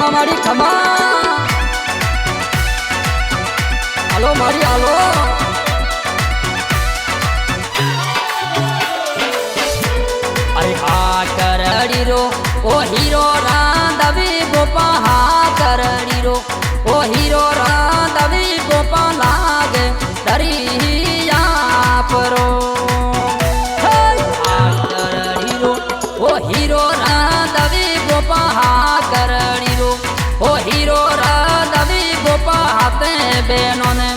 ખમા મારી ખમા હાલો મારી હાલો અરે હા કરડી રો ઓ હીરો રાંધવી ગોપા હા કરડી રો ઓ હીરો રાંધવી ગોપા લાગે દરિયા પરો हीरो राधवी गोपा हा करणी रो ओ हीरो राधवी गोपा हाथे बहनों ने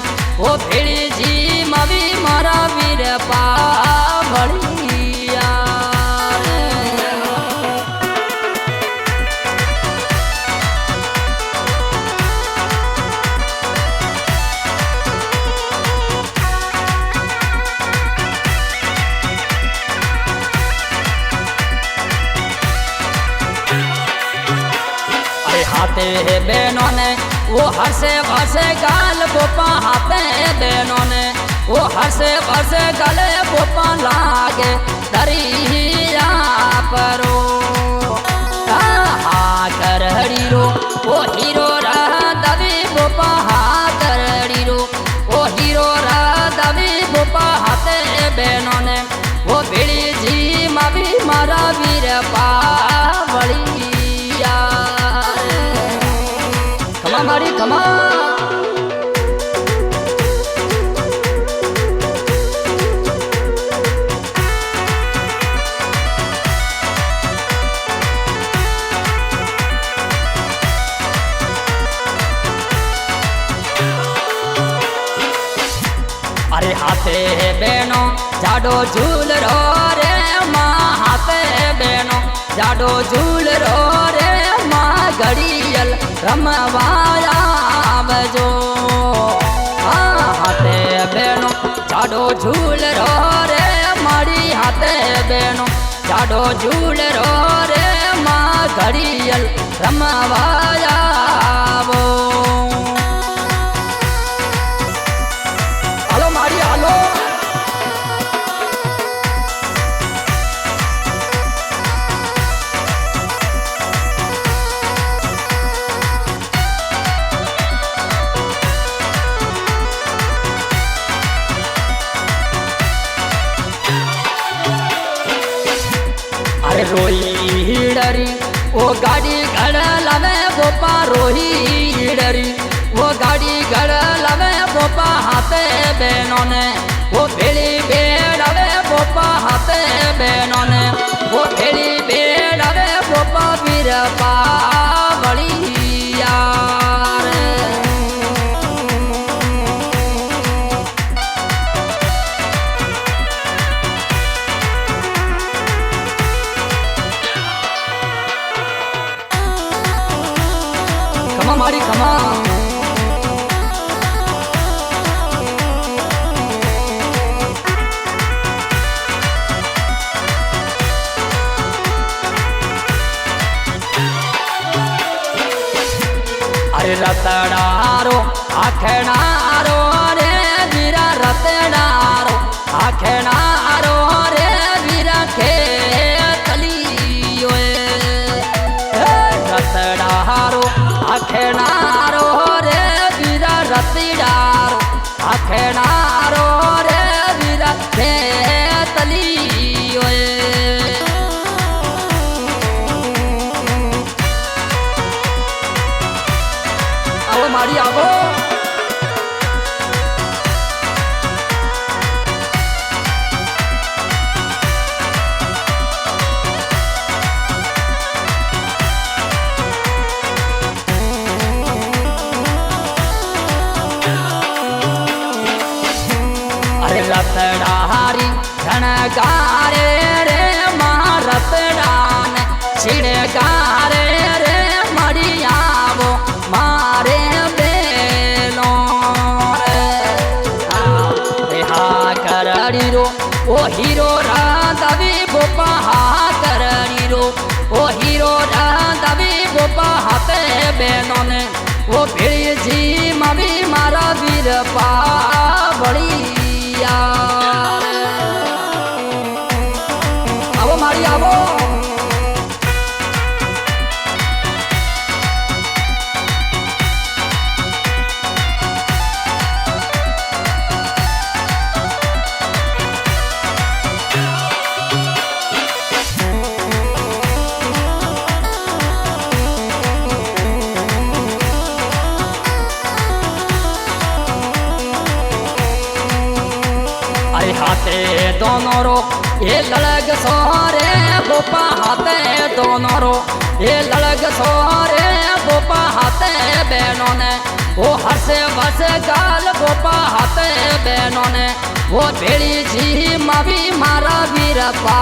ओ भेड़ी जी मवी मारा वीर पावड़िया हाथे बहनों ने वो हंसे भसे गाल गोपा हाथे बहनों ने वो हंसे भसे गले गोपा लागे दरिया परो हा करड़ी रो वो हीरो राधवी गोपा हा करड़ी रो वो हीरो राधवी गोपा हाथे बहनों ने वो भेड़ी जी मवी मारा वीर पावड़िया हमारी खमा अरे हाथे बहनों जाडो झूल रो रे माँ हाथे बहनों जाडो झूल रो रे माँ घड़ियल रमवाया बजो हाथे बहनों जाडो झूल रो रे मारी हाथे बहनों जाडो झूल रो रे माँ घड़ियल रमवाया वो हालो मारी हालो रोही डरी वो गाड़ी गड़ लवे गोपा रोही डरी वो गाड़ी गड़ लवे गोपा हाथे बहनों ने वो भेड़ी बेड़वे गोपा हाथे बहनों ने वो भेड़ी बेड़वे गोपा वीर पावड़िया हमारी खमा अरे रतडारो आखनारो रे वीरा रतडारो आखनारो रे वीरा के तलियो रतडारो आखनारो रे वीरा रतिडारो आखनारो रे वीरा के तलियो आओ मारी आवो रतडारी घनगारे रे महारतडान छिड़गारे रे मरियावो मारे बेलो रे हा करड़ी रो ओ हीरो राधवी गोपा हा करड़ी रो ओ हीरो राधवी गोपा हाथे बहनों ने वो भेड़ी जी मवी मारा वीर पावड़िया आवो मारी आवो अरे हाथे दोनों रो ये लड़क सोरे गोपा हाथे दोनों रो ये लड़क सोरे गोपा हाथे बहनों ने वो हंसे बसे गाल गोपा हाथे बहनों ने वो भेड़ी जी मावी मारा वीर पा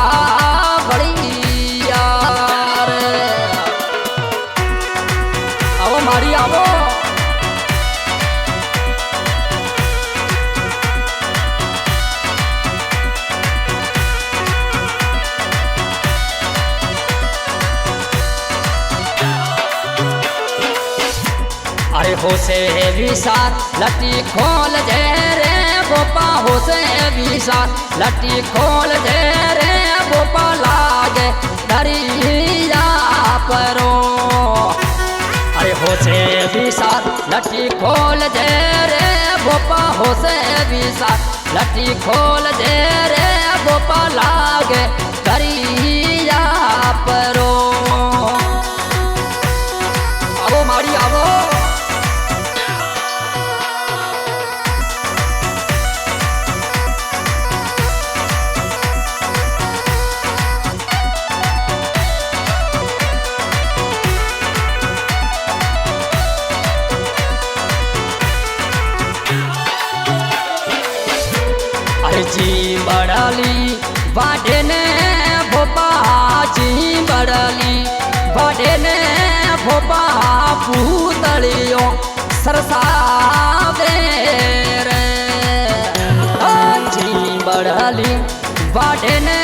बड़ी यार आओ मारी आओ अरे होसे विशाल लट्टी खोल दे रे गोपा होसे विशाल लट्टी खोल दे रे गोपा लागे दरिया परो अरे होसे विशाल लट्टी खोल दे रे गोपा होसे विशाल लट्टी खोल दे रे गोपा लागे दरिया परो आओ मारी आओ जी बड़ाली बाडे ने भोपा जी बड़ाली बाडे ने भोपा पूतलियों सरसावे रे जी बड़ाली बाडे ने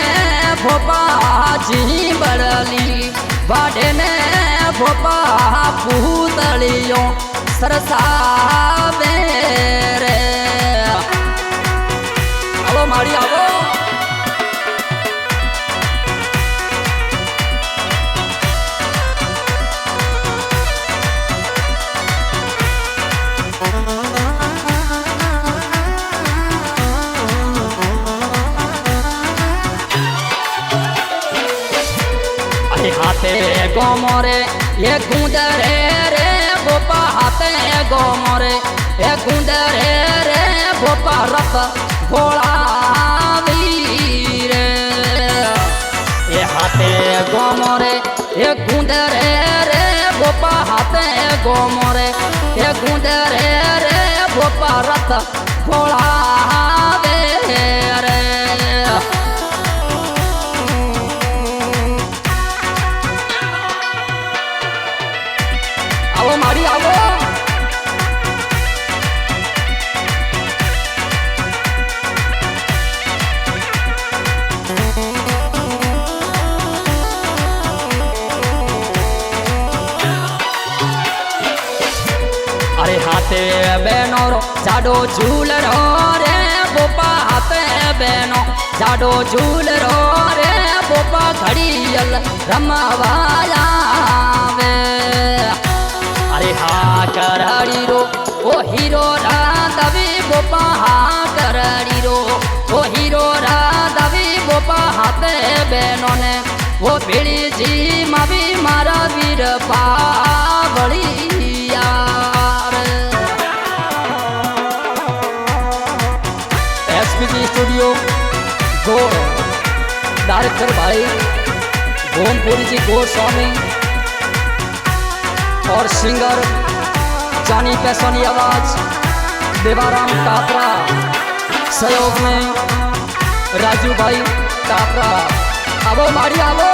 भोपा जी बड़ाली बाडे ने भोपा पूतलियों सरसावे रे आओ मारी आओ अरे हाथे गोमोरे ये गुंदरे रे गोपा हाथे गोमोरे ये गुंदरे रे गोपा रत भोला वीर ये हाथे गोमोरे ये गुंदरे रे गोपा हाथे गोमोरे ये गुंदरे रे गोपा रत भोला वीर आओ मारी आओ अरे हाथे बहनों रो जाडो झूल रो रे गोपा हाथे बहनों जाडो झूल रो रे गोपा घड़ियल रमवाया वे अरे हा करड़ी रो ओ हीरो राधवी गोपा हा करड़ी रो ओ हीरो राधवी गोपा हाथे बहनों ने वो भेड़ी जी मावी मारा वीर पावड़ी स्टूडियो गो डायरेक्टर भाई गोमपुरी जी गोस्वामी और सिंगर जानी पैसोनी आवाज देवाराम टापरा सहयोग में राजू भाई टापरा आवो मारी आवो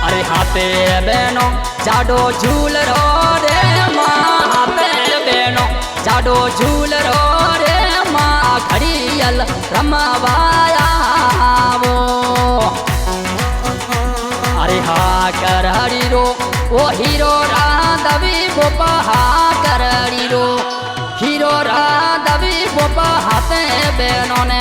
अरे हाथे बहनों जाडो झूल रो रे माँ हाथे बहनों जाडो झूल रो रे माँ घड़ियल रमवाया वो अरे हा करड़ी रो ओ हीरो राधवी गोपा हा करड़ी रो हीरो राधवी गोपा हाथे बहनों ने